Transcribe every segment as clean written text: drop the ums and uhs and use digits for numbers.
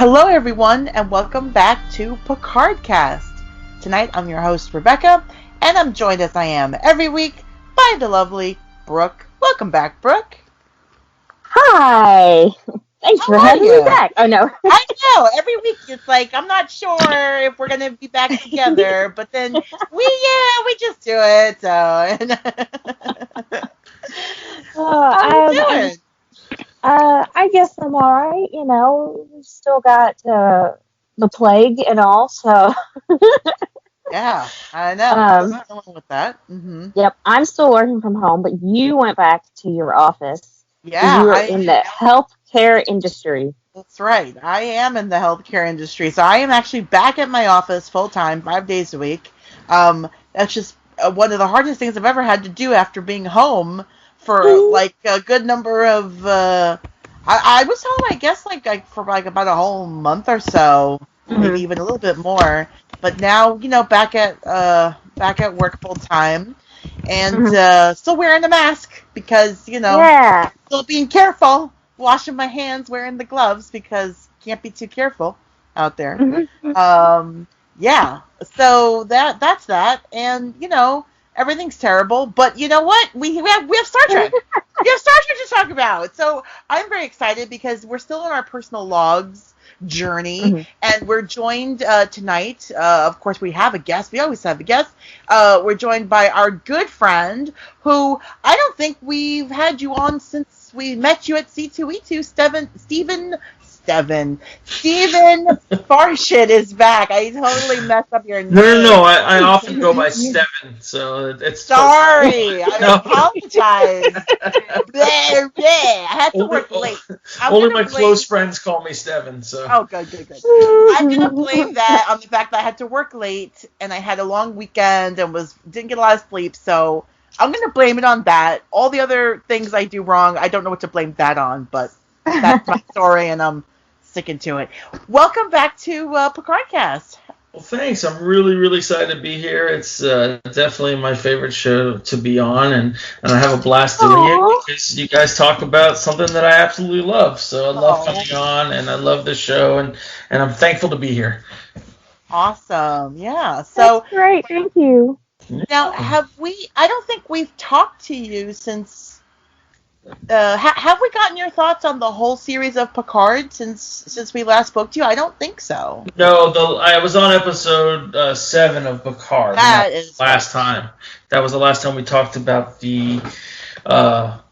Hello, everyone, and welcome back to Picardcast. Tonight, I'm your host, Rebecca, and I'm joined as I am every week by the lovely Brooke. Welcome back, Brooke. Hi. Thanks for having me back. Oh, no. I know. Every week, it's like, I'm not sure if we're going to be back together, but then we just do it, so. How you doing? I guess I'm all right. You know, we still got the plague and all, so. Yeah, I know. There's nothing wrong with that. Mm-hmm. Yep, I'm still working from home, but you went back to your office. Yeah. You are in the healthcare industry. That's right. I am in the healthcare industry, so I am actually back at my office full-time, 5 days a week. That's just one of the hardest things I've ever had to do after being home for like a good number of I was home, I guess, like for like about a whole month or so, maybe even a little bit more. But now, back at work full time, and still wearing a mask because still being careful, washing my hands, wearing the gloves because can't be too careful out there. Yeah. So that's that, and everything's terrible, but you know what? We have Star Trek. We have Star Trek to talk about. So I'm very excited because we're still in our personal logs journey, and we're joined tonight. Of course, we have a guest. We always have a guest. We're joined by our good friend, who I don't think we've had you on since we met you at C2E2. Steven Farshid is back. I totally messed up your name. No. I often go by Steven, so it's sorry. I apologize. I had to work late. Only my close friends call me Steven. So. Oh, good. I'm gonna blame that on the fact that I had to work late and I had a long weekend and didn't get a lot of sleep. So I'm gonna blame it on that. All the other things I do wrong, I don't know what to blame that on, but that's my story, and I'm sticking to it. Welcome back to Picardcast. Well, thanks. I'm really, really excited to be here. It's definitely my favorite show to be on, and I have a blast doing it because you guys talk about something that I absolutely love. So I love coming on, and I love the show, and I'm thankful to be here. Awesome. Yeah. So that's great. Thank you. Now, I don't think we've talked to you since. Have we gotten your thoughts on the whole series of Picard since we last spoke to you? I don't think so. No, I was on episode 7 of Picard. That is last time. That was the last time we talked about the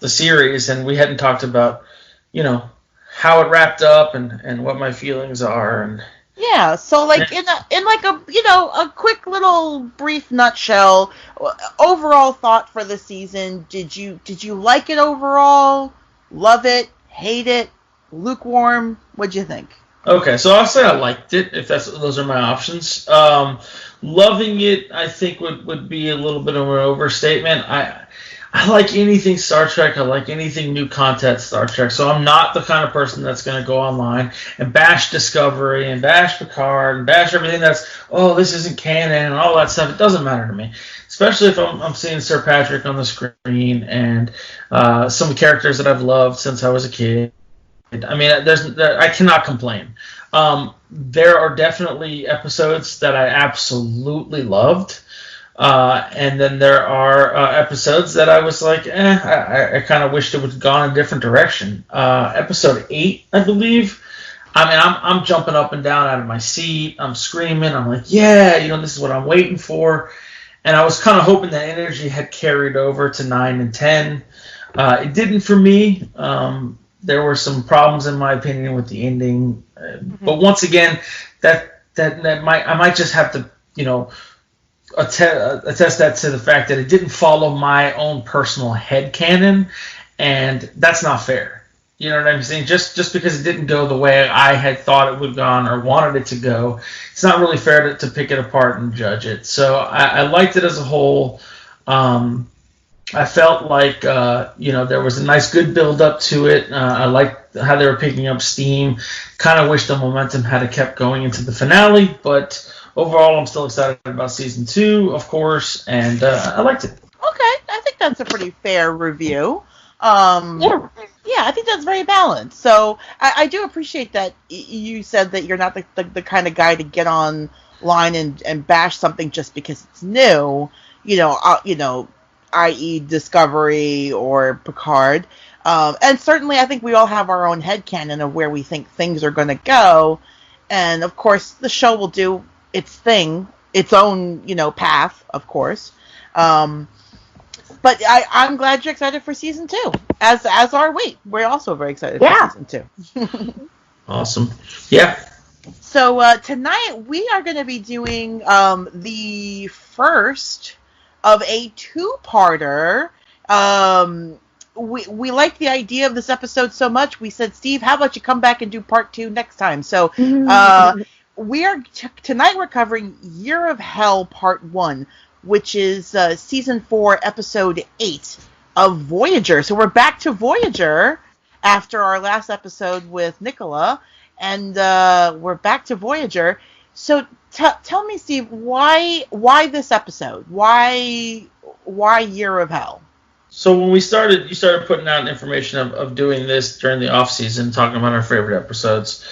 series, and we hadn't talked about how it wrapped up and what my feelings are. And yeah, so like in a quick little brief nutshell, overall thought for the season. Did you like it overall? Love it? Hate it? Lukewarm? What'd you think? Okay, so I'll say I liked it, if those are my options. Loving it, I think would be a little bit of an overstatement. I like anything Star Trek. I like anything new content Star Trek. So I'm not the kind of person that's going to go online and bash Discovery and bash Picard and bash everything this isn't canon and all that stuff. It doesn't matter to me, especially if I'm seeing Sir Patrick on the screen and some characters that I've loved since I was a kid. I mean, I cannot complain. There are definitely episodes that I absolutely loved. And then there are episodes that I was like, I kind of wished it would have gone a different direction. Episode 8, I believe. I mean, I'm jumping up and down out of my seat. I'm screaming. I'm like, yeah, this is what I'm waiting for. And I was kind of hoping that energy had carried over to 9 and 10. It didn't for me. There were some problems, in my opinion, with the ending. But once again, I might just have to, attest that to the fact that it didn't follow my own personal headcanon, and that's not fair. You know what I'm saying? Just because it didn't go the way I had thought it would have gone or wanted it to go, it's not really fair to pick it apart and judge it. So I liked it as a whole. I felt like there was a nice good build up to it. I liked how they were picking up steam. Kind of wish the momentum had kept going into the finale, but overall, I'm still excited about season 2, of course, and I liked it. Okay, I think that's a pretty fair review. Yeah, I think that's very balanced. So I do appreciate that you said that you're not the kind of guy to get online and bash something just because it's new. I.e. Discovery or Picard. And certainly I think we all have our own headcanon of where we think things are going to go. And, of course, the show will do its thing, its own, path, of course. But I'm glad you're excited for season 2, as are we. We're also very excited for season 2. Awesome. Yeah. So tonight we are going to be doing the first of a 2-parter. We like the idea of this episode so much, we said, Steve, how about you come back and do part 2 next time? So we are tonight we're covering Year of Hell Part 1, which is season 4, episode 8 of Voyager. So we're back to Voyager after our last episode with Nicola, and we're back to Voyager. So tell me, Steve, why this episode? Why Year of Hell? So when you started putting out information of doing this during the off season, talking about our favorite episodes,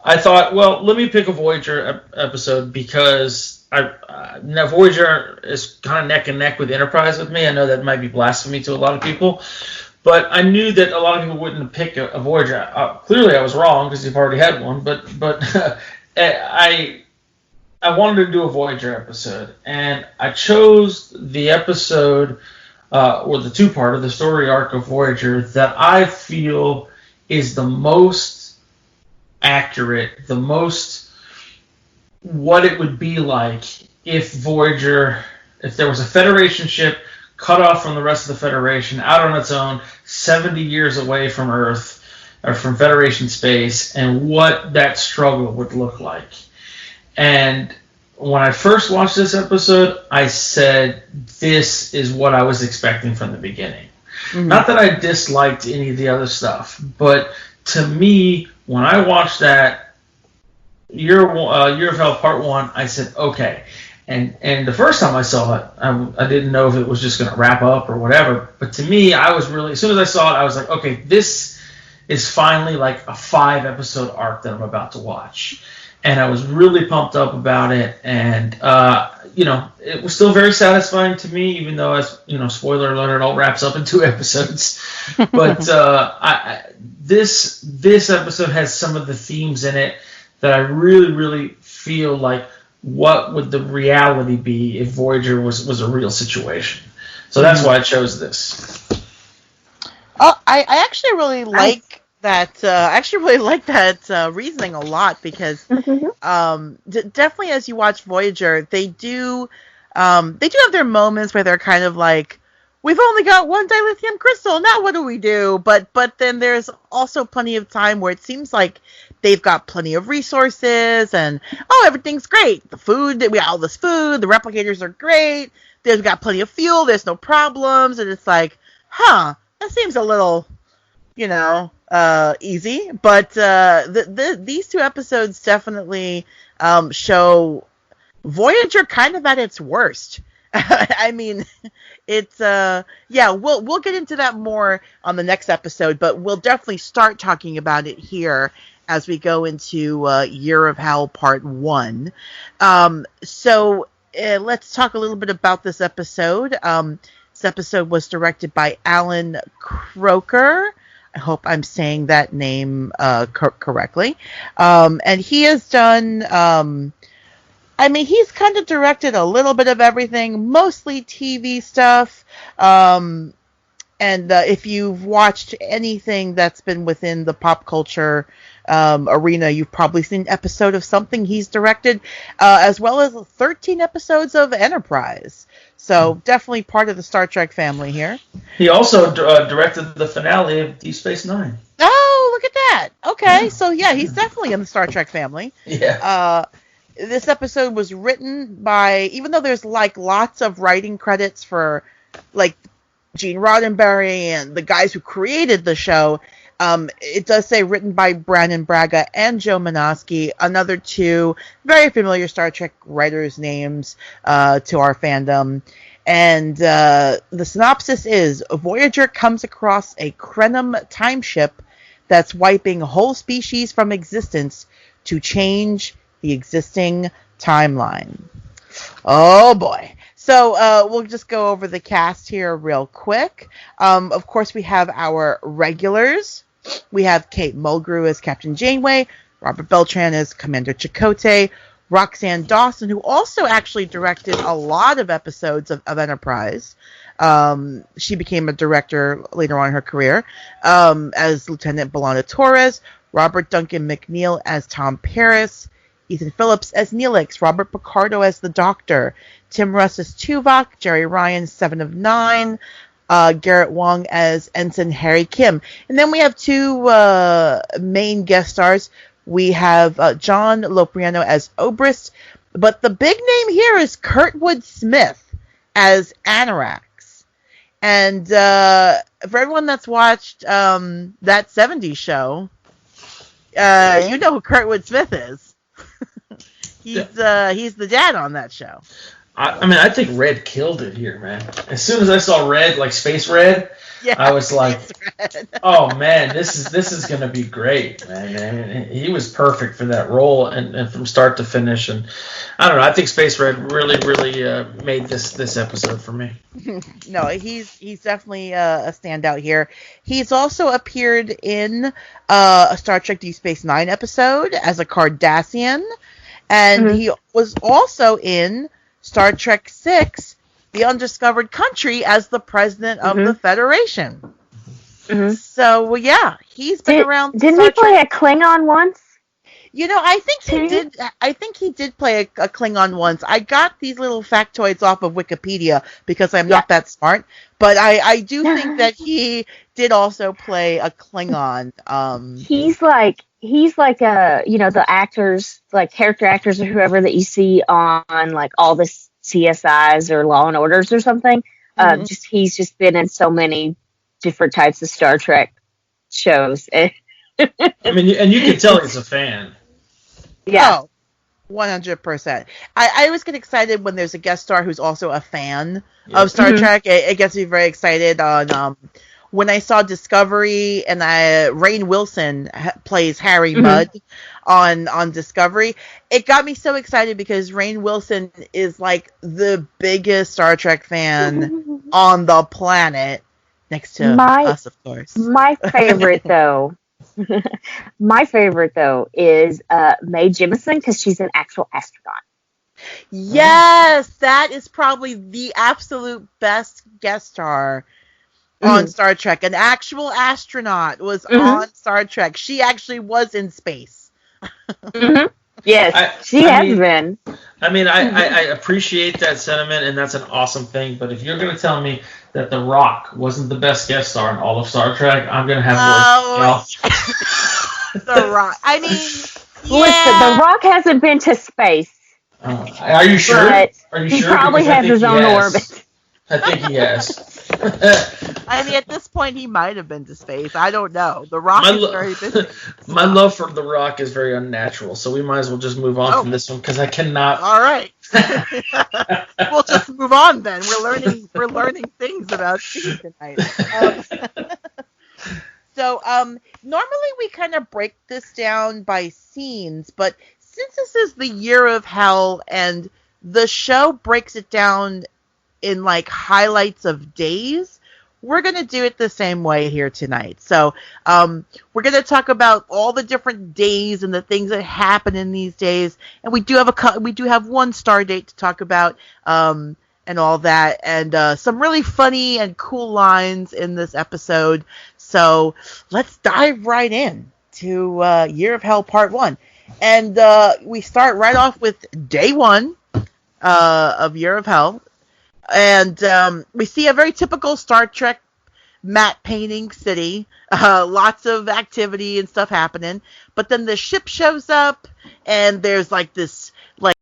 I thought, well, let me pick a Voyager episode because now Voyager is kind of neck and neck with Enterprise with me. I know that might be blasphemy to a lot of people, but I knew that a lot of people wouldn't pick a Voyager. Clearly, I was wrong because you've already had one, but I wanted to do a Voyager episode, and I chose the episode or the 2-part, the story arc of Voyager that I feel is the most accurate, the most what it would be like if Voyager, if there was a Federation ship cut off from the rest of the Federation, out on its own, 70 years away from Earth, or from Federation space, and what that struggle would look like. And when I first watched this episode, I said, this is what I was expecting from the beginning. Mm-hmm. Not that I disliked any of the other stuff, but to me, when I watched that Year of Hell Part 1, I said, okay. And the first time I saw it, I didn't know if it was just going to wrap up or whatever. But to me, I was really, as soon as I saw it, I was like, okay, this is finally like a 5-episode arc that I'm about to watch. And I was really pumped up about it. And, it was still very satisfying to me, even though, as spoiler alert, it all wraps up in 2 episodes. But this episode has some of the themes in it that I really, really feel like, what would the reality be if Voyager was a real situation? So that's why I chose this. Oh, I actually really like that. Reasoning a lot because definitely as you watch Voyager, they do have their moments where they're kind of like, we've only got 1 dilithium crystal, now what do we do? But then there's also plenty of time where it seems like they've got plenty of resources and, everything's great. The food, we got all this food, the replicators are great, they've got plenty of fuel, there's no problems, and it's like, that seems a little, easy. But these 2 episodes definitely show Voyager kind of at its worst. I mean, it's we'll get into that more on the next episode, but we'll definitely start talking about it here as we go into Year of Hell Part 1. So let's talk a little bit about this episode. This episode was directed by Alan Croker. I hope I'm saying that name correctly. And he has done... he's kind of directed a little bit of everything, mostly TV stuff. And if you've watched anything that's been within the pop culture arena, you've probably seen an episode of something he's directed, as well as 13 episodes of Enterprise. So definitely part of the Star Trek family here. He also directed the finale of Deep Space Nine. Oh, look at that. Okay, so he's definitely in the Star Trek family. Yeah. This episode was written by, even though there's like lots of writing credits for like Gene Roddenberry and the guys who created the show, it does say written by Brannon Braga and Joe Menosky, another 2 very familiar Star Trek writers' names to our fandom. And the synopsis is, Voyager comes across a Krenim time ship that's wiping whole species from existence to change the existing timeline. Oh boy. So we'll just go over the cast here real quick. Of course, we have our regulars. We have Kate Mulgrew as Captain Janeway, Robert Beltran as Commander Chakotay, Roxanne Dawson, who also actually directed a lot of episodes of Enterprise. She became a director later on in her career, as Lieutenant B'Elanna Torres, Robert Duncan McNeil as Tom Paris, Ethan Phillips as Neelix, Robert Picardo as the Doctor, Tim Russ as Tuvok, Jerry Ryan, 7 of 9, Garrett Wang as Ensign Harry Kim. And then we have two main guest stars. We have John Lopriano as Obrist, but the big name here is Kurtwood Smith as Anorax. And for everyone that's watched that 70s show, you know who Kurtwood Smith is. He's the dad on that show. I mean, I think Red killed it here, man. As soon as I saw Red, like Space Red, yeah, I was like, "Oh man, this is gonna be great, man." And he was perfect for that role, and from start to finish. And I don't know, I think Space Red really made this episode for me. No, he's definitely a standout here. He's also appeared in a Star Trek Deep Space Nine episode as a Cardassian, and he was also in Star Trek VI, The Undiscovered Country, as the president of the Federation. So, well, yeah, he's been around. Didn't he play a Klingon once? You know, I think he did. I think he did play a Klingon once. I got these little factoids off of Wikipedia because I'm not that smart, but I do think that he did also play a Klingon. He's like the actors, like character actors or whoever that you see on like all the CSIs or Law and Orders or something. He's just been in so many different types of Star Trek shows. I mean, and you can tell he's a fan. Yeah. Oh, 100%. I always get excited when there's a guest star who's also a fan of Star Trek. It gets me very excited. On when I saw Discovery and Rainn Wilson plays Harry Mudd on Discovery, it got me so excited because Rainn Wilson is like the biggest Star Trek fan on the planet, next to us, of course. My favorite though. My favorite, though, is Mae Jemison, because she's an actual astronaut. Yes, that is probably the absolute best guest star on Star Trek. An actual astronaut was on Star Trek. She actually was in space. Yes, she has been. I mean, I appreciate that sentiment, and that's an awesome thing. But if you're going to tell me that The Rock wasn't the best guest star in all of Star Trek, I'm going to have The Rock. I mean, listen, The Rock hasn't been to space. Are you sure? Are you sure? He probably has his own orbit. I think he has. I mean, at this point, he might have been to space. I don't know. The Rock is very busy. My love for The Rock is very unnatural, so we might as well just move on from this one because I cannot. All right. We'll just move on then. We're learning things about Steve tonight. So normally we kind of break this down by scenes, but since this is the Year of Hell and the show breaks it down in like highlights of days, we're going to do it the same way here tonight. So we're going to talk about all the different days and the things that happen in these days, and we do have one star date to talk about and all that, and some really funny and cool lines in this episode. So let's dive right in to Year of Hell Part 1. And we start right off with day 1 of Year of Hell. And we see a very typical Star Trek matte painting city. Lots of activity and stuff happening. But then the ship shows up, and there's like this like